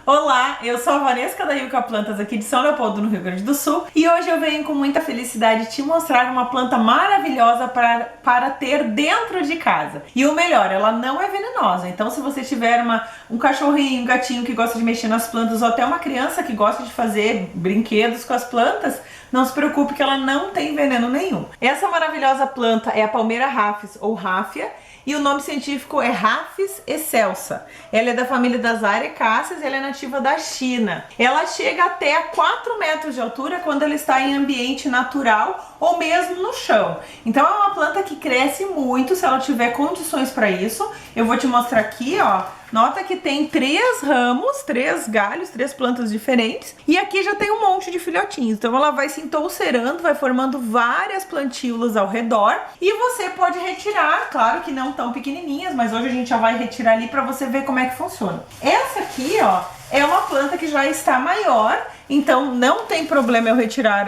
Olá, eu sou a Vanessa da Yucca Plantas aqui de São Leopoldo, no Rio Grande do Sul, e hoje eu venho com muita felicidade te mostrar uma planta maravilhosa para ter dentro de casa. E o melhor, ela não é venenosa, então se você tiver um cachorrinho, um gatinho que gosta de mexer nas plantas ou até uma criança que gosta de fazer brinquedos com as plantas, não se preocupe que ela não tem veneno nenhum. Essa maravilhosa planta é a Palmeira Rhapis ou Raffia, e o nome científico é Rhapis excelsa. Ela é da família das Arecáceas, ela é nativa da China. Ela chega até a 4 metros de altura quando ela está em ambiente natural ou mesmo no chão. Então é uma planta que cresce muito se ela tiver condições para isso. Eu vou te mostrar aqui, ó. Nota que tem 3 ramos, 3 galhos, 3 plantas diferentes. E aqui já tem um monte de filhotinhos. Então ela vai se entolcerando, vai formando várias plantíolas ao redor. E você pode retirar, claro que não tão pequenininhas, mas hoje a gente já vai retirar ali para você ver como é que funciona. Essa aqui, ó, é uma planta que já está maior, então não tem problema eu retirar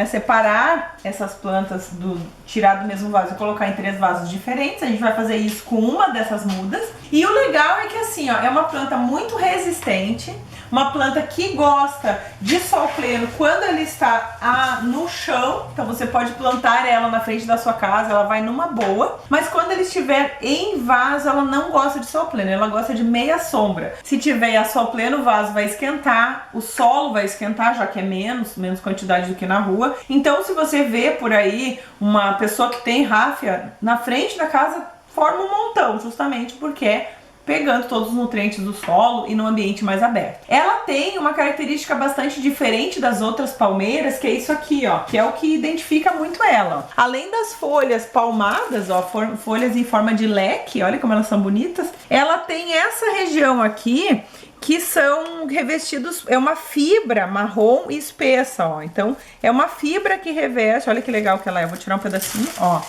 separar essas plantas, tirar do mesmo vaso e colocar em 3 vasos diferentes. A gente vai fazer isso com uma dessas mudas. E o legal é que assim, ó, é uma planta muito resistente, uma planta que gosta de sol pleno quando ela está no chão. Então você pode plantar ela na frente da sua casa, ela vai numa boa. Mas quando ela estiver em vaso, ela não gosta de sol pleno, ela gosta de meia sombra. Se tiver a sol pleno, o vaso vai esquentar, o solo vai esquentar, já que é menos quantidade do que na rua. Então se você vê por aí uma pessoa que tem ráfia na frente da casa, forma um montão, justamente porque é pegando todos os nutrientes do solo e no ambiente mais aberto. Ela tem uma característica bastante diferente das outras palmeiras, que é isso aqui, ó, que é o que identifica muito ela. Além das folhas palmadas, ó, folhas em forma de leque, olha como elas são bonitas, ela tem essa região aqui que são revestidos, é uma fibra marrom e espessa, ó. Então é uma fibra que reveste, olha que legal que ela é. Eu vou tirar um pedacinho, ó.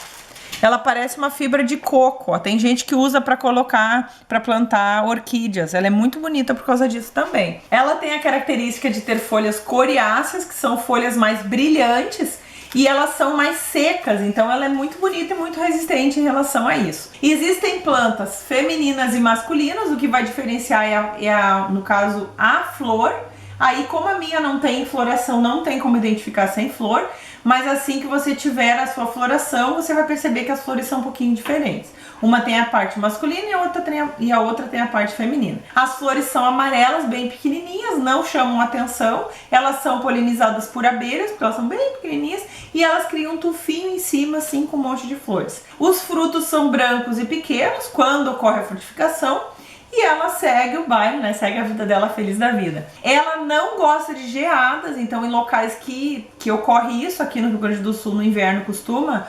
Ela parece uma fibra de coco, ó. Tem gente que usa para colocar, para plantar orquídeas. Ela é muito bonita por causa disso também. Ela tem a característica de ter folhas coriáceas, que são folhas mais brilhantes, e elas são mais secas, então ela é muito bonita e muito resistente em relação a isso. Existem plantas femininas e masculinas, o que vai diferenciar no caso, a flor. Aí, como a minha não tem floração, não tem como identificar sem flor, mas assim que você tiver a sua floração, você vai perceber que as flores são um pouquinho diferentes. Uma tem a parte masculina e a outra tem a parte feminina. As flores são amarelas, bem pequenininhas, não chamam atenção. Elas são polinizadas por abelhas, porque elas são bem pequenininhas, e elas criam um tufinho em cima, assim, com um monte de flores. Os frutos são brancos e pequenos, quando ocorre a frutificação. E ela segue o baile, né? Segue a vida dela feliz da vida. Ela não gosta de geadas, então em locais que ocorre isso, aqui no Rio Grande do Sul no inverno costuma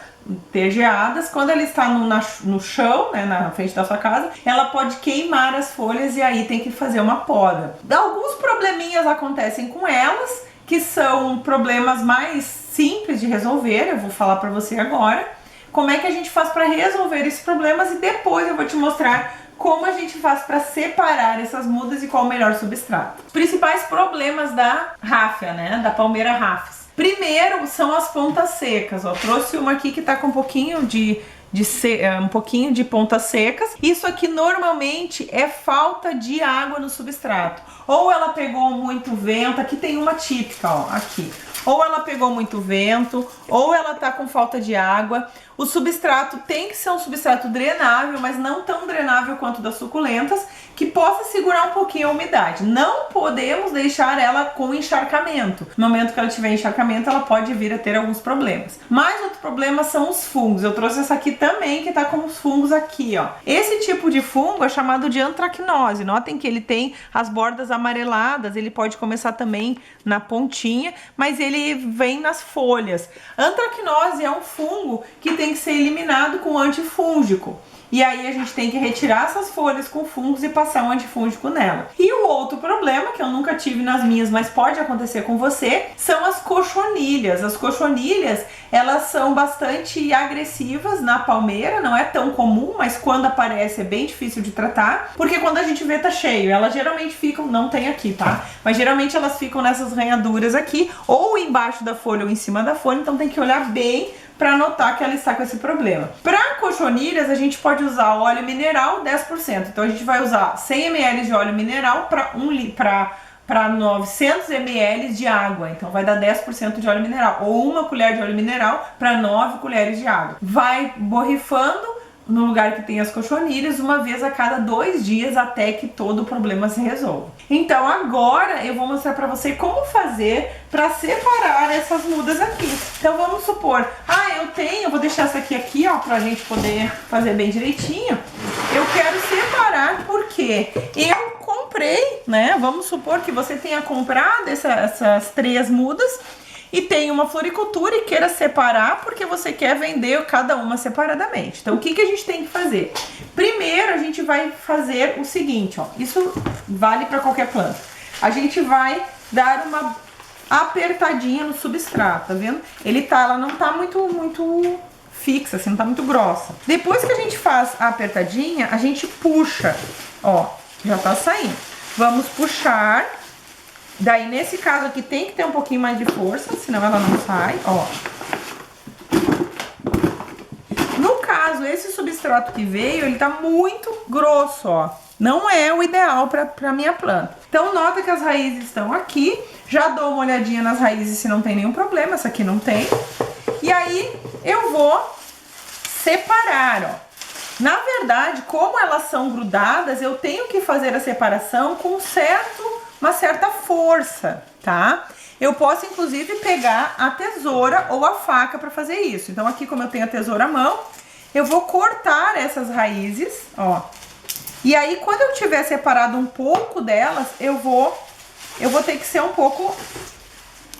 ter geadas. Quando ela está no chão, né, na frente da sua casa, ela pode queimar as folhas e aí tem que fazer uma poda. Alguns probleminhas acontecem com elas, que são problemas mais simples de resolver. Eu vou falar para você agora como é que a gente faz para resolver esses problemas e depois eu vou te mostrar como a gente faz para separar essas mudas e qual o melhor substrato. Os principais problemas da ráfia, né, da Palmeira Rhapis. Primeiro são as pontas secas, ó. Trouxe uma aqui que tá com um pouquinho de pontas secas. Isso aqui normalmente é falta de água no substrato. Ou ela pegou muito vento, aqui tem uma típica, ó, aqui. Ou ela pegou muito vento, ou ela tá com falta de água. O substrato tem que ser um substrato drenável, mas não tão drenável quanto das suculentas, que possa segurar um pouquinho a umidade. Não podemos deixar ela com encharcamento. No momento que ela tiver encharcamento, ela pode vir a ter alguns problemas. Mas outro problema são os fungos. Eu trouxe essa aqui também, que tá com os fungos aqui, ó. Esse tipo de fungo é chamado de antracnose. Notem que ele tem as bordas amareladas, ele pode começar também na pontinha, mas ele vem nas folhas. Antracnose é um fungo que tem que ser eliminado com antifúngico. E aí a gente tem que retirar essas folhas com fungos e passar um antifúngico nela. E o outro problema, que eu nunca tive nas minhas, mas pode acontecer com você, são as cochonilhas. As cochonilhas, elas são bastante agressivas na palmeira, não é tão comum, mas quando aparece é bem difícil de tratar, porque quando a gente vê tá cheio. Elas geralmente ficam, não tem aqui, tá? Mas geralmente elas ficam nessas ranhaduras aqui, ou embaixo da folha ou em cima da folha, então tem que olhar bem para notar que ela está com esse problema. Para cochonilhas, a gente pode usar óleo mineral 10%. Então a gente vai usar 100 ml de óleo mineral para 900 ml de água. Então vai dar 10% de óleo mineral. Ou 1 colher de óleo mineral para 9 colheres de água. Vai borrifando no lugar que tem as cochonilhas, uma vez a cada 2 dias, até que todo o problema se resolva. Então agora eu vou mostrar para você como fazer para separar essas mudas aqui. Então vamos supor, eu vou deixar essa aqui, ó, pra gente poder fazer bem direitinho. Eu quero separar porque eu comprei, né? Vamos supor que você tenha comprado essas 3 mudas e tem uma floricultura e queira separar porque você quer vender cada uma separadamente. Então o que a gente tem que fazer? Primeiro a gente vai fazer o seguinte, ó, isso vale para qualquer planta. A gente vai dar uma apertadinha no substrato, tá vendo? Ela não tá muito fixa, assim, não tá muito grossa. Depois que a gente faz a apertadinha, a gente puxa, ó, já tá saindo. Vamos puxar. Daí, nesse caso aqui, tem que ter um pouquinho mais de força, senão ela não sai, ó. No caso, esse substrato que veio, ele tá muito grosso, ó. Não é o ideal pra minha planta. Então, nota que as raízes estão aqui. Já dou uma olhadinha nas raízes se não tem nenhum problema. Essa aqui não tem. E aí, eu vou separar, ó. Na verdade, como elas são grudadas, eu tenho que fazer a separação com uma certa força, tá? Eu posso, inclusive, pegar a tesoura ou a faca para fazer isso. Então, aqui, como eu tenho a tesoura à mão, eu vou cortar essas raízes, ó. E aí, quando eu tiver separado um pouco delas, eu vou ter que ser um pouco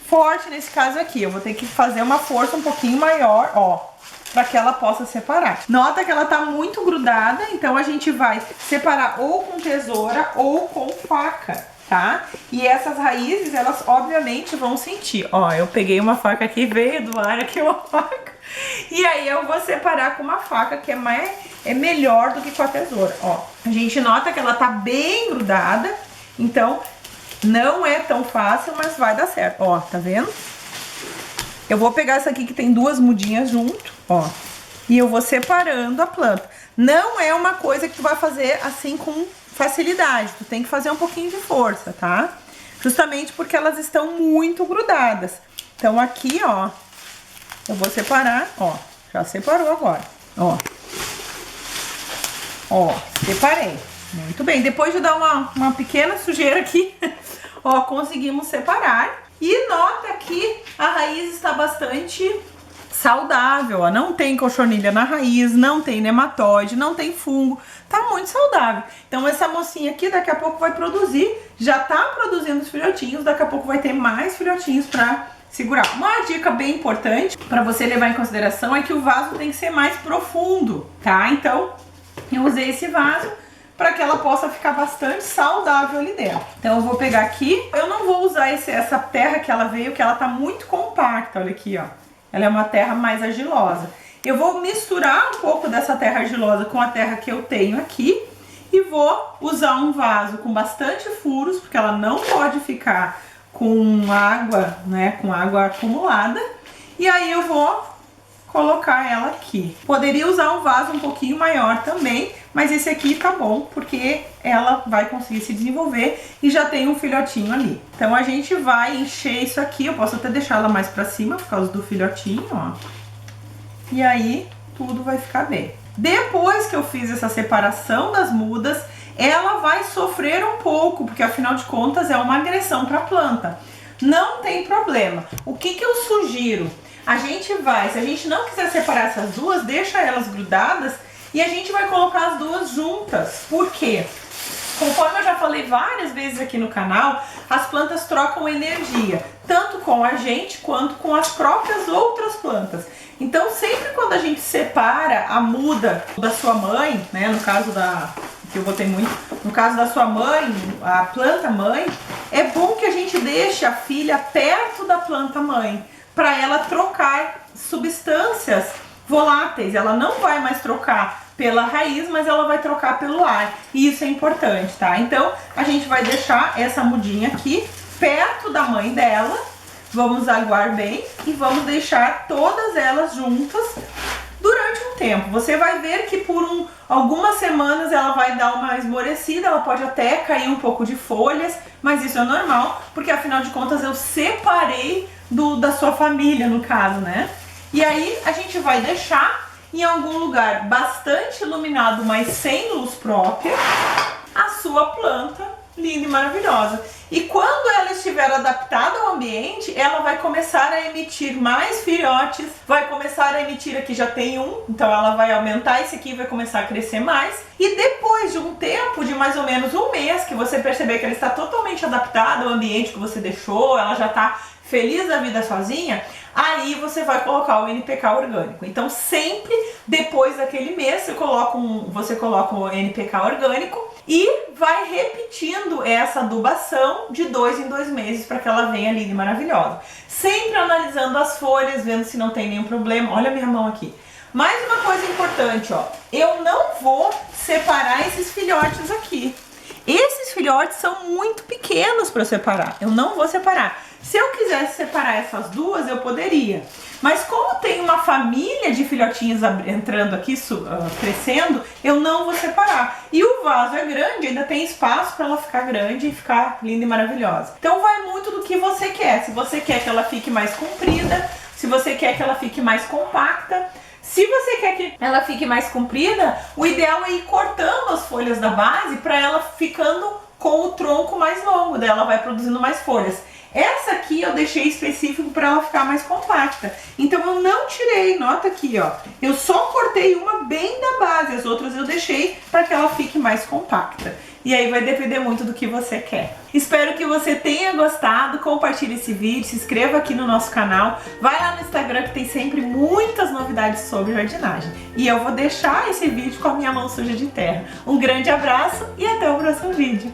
forte nesse caso aqui. Eu vou ter que fazer uma força um pouquinho maior, ó, para que ela possa separar. Nota que ela tá muito grudada, então a gente vai separar ou com tesoura ou com faca, tá? E essas raízes, elas obviamente vão sentir. Ó, eu peguei uma faca aqui, veio do ar aqui uma faca. E aí eu vou separar com uma faca que é melhor do que com a tesoura, ó. A gente nota que ela tá bem grudada, então não é tão fácil, mas vai dar certo. Ó, tá vendo? Eu vou pegar essa aqui que tem 2 mudinhas junto, ó. E eu vou separando a planta. Não é uma coisa que tu vai fazer assim com facilidade. Tu tem que fazer um pouquinho de força, tá? Justamente porque elas estão muito grudadas. Então aqui, ó, eu vou separar, ó. Já separou agora, ó. Ó, separei. Muito bem. Depois de dar uma pequena sujeira aqui, ó, conseguimos separar. E nota que a raiz está bastante saudável, ó. Não tem cochonilha na raiz, não tem nematóide, não tem fungo, tá muito saudável. Então essa mocinha aqui daqui a pouco vai produzir, já tá produzindo os filhotinhos, daqui a pouco vai ter mais filhotinhos pra segurar. Uma dica bem importante para você levar em consideração é que o vaso tem que ser mais profundo, tá? Então eu usei esse vaso para que ela possa ficar bastante saudável ali dentro. Então eu vou pegar aqui, eu não vou usar essa terra que ela veio, que ela tá muito compacta, olha aqui, ó. Ela é uma terra mais argilosa. Eu vou misturar um pouco dessa terra argilosa com a terra que eu tenho aqui e vou usar um vaso com bastante furos, porque ela não pode ficar com água, né, com água acumulada. E aí eu vou colocar ela aqui. Poderia usar um vaso um pouquinho maior também, mas esse aqui tá bom, porque ela vai conseguir se desenvolver e já tem um filhotinho ali. Então a gente vai encher isso aqui, eu posso até deixar ela mais pra cima por causa do filhotinho, ó. E aí tudo vai ficar bem. Depois que eu fiz essa separação das mudas, ela vai sofrer um pouco, porque afinal de contas é uma agressão para a planta. Não tem problema. O que eu sugiro? A gente vai, se a gente não quiser separar essas duas, deixa elas grudadas e a gente vai colocar as duas juntas. Por quê? Conforme eu já falei várias vezes aqui no canal, as plantas trocam energia, tanto com a gente quanto com as próprias outras plantas. Então, sempre quando a gente separa a muda da sua mãe, né, no caso que eu botei muito, no caso da sua mãe, a planta mãe, é bom que a gente deixe a filha perto da planta mãe, para ela trocar substâncias voláteis. Ela não vai mais trocar pela raiz, mas ela vai trocar pelo ar. E isso é importante, tá? Então, a gente vai deixar essa mudinha aqui perto da mãe dela, Vamos aguar bem e vamos deixar todas elas juntas durante um tempo. Você vai ver que por algumas semanas ela vai dar uma esmorecida, ela pode até cair um pouco de folhas, mas isso é normal, porque afinal de contas eu separei da sua família, no caso, né? E aí a gente vai deixar em algum lugar bastante iluminado, mas sem luz própria, a sua planta linda e maravilhosa. E quando ela estiver adaptada ao ambiente, ela vai começar a emitir mais filhotes, vai começar a emitir, aqui já tem um, então ela vai aumentar, esse aqui vai começar a crescer mais, e depois de um tempo, de mais ou menos um mês, que você perceber que ela está totalmente adaptada ao ambiente que você deixou, ela já está feliz da vida sozinha, aí você vai colocar o NPK orgânico. Então sempre depois daquele mês você coloca o NPK orgânico e vai repetindo essa adubação de 2 em 2 meses para que ela venha linda e maravilhosa. Sempre analisando as folhas, vendo se não tem nenhum problema. Olha a minha mão aqui. Mais uma coisa importante, ó, eu não vou separar esses filhotes aqui. Esses filhotes são muito pequenos para separar, eu não vou separar. Se eu quisesse separar essas duas, eu poderia. Mas como tem uma família de filhotinhos entrando aqui, crescendo, eu não vou separar. E o vaso é grande, ainda tem espaço para ela ficar grande e ficar linda e maravilhosa. Então vai muito do que você quer. Se você quer que ela fique mais comprida, se você quer que ela fique mais compacta. Se você quer que ela fique mais comprida, o ideal é ir cortando as folhas da base para ela ficando com o tronco mais longo, daí ela vai produzindo mais folhas. Essa aqui eu deixei específico para ela ficar mais compacta. Então eu não tirei, nota aqui, ó. Eu só cortei uma bem da base, as outras eu deixei para que ela fique mais compacta. E aí vai depender muito do que você quer. Espero que você tenha gostado, compartilhe esse vídeo, se inscreva aqui no nosso canal, vai lá no Instagram que tem sempre muitas novidades sobre jardinagem. E eu vou deixar esse vídeo com a minha mão suja de terra. Um grande abraço e até o próximo vídeo.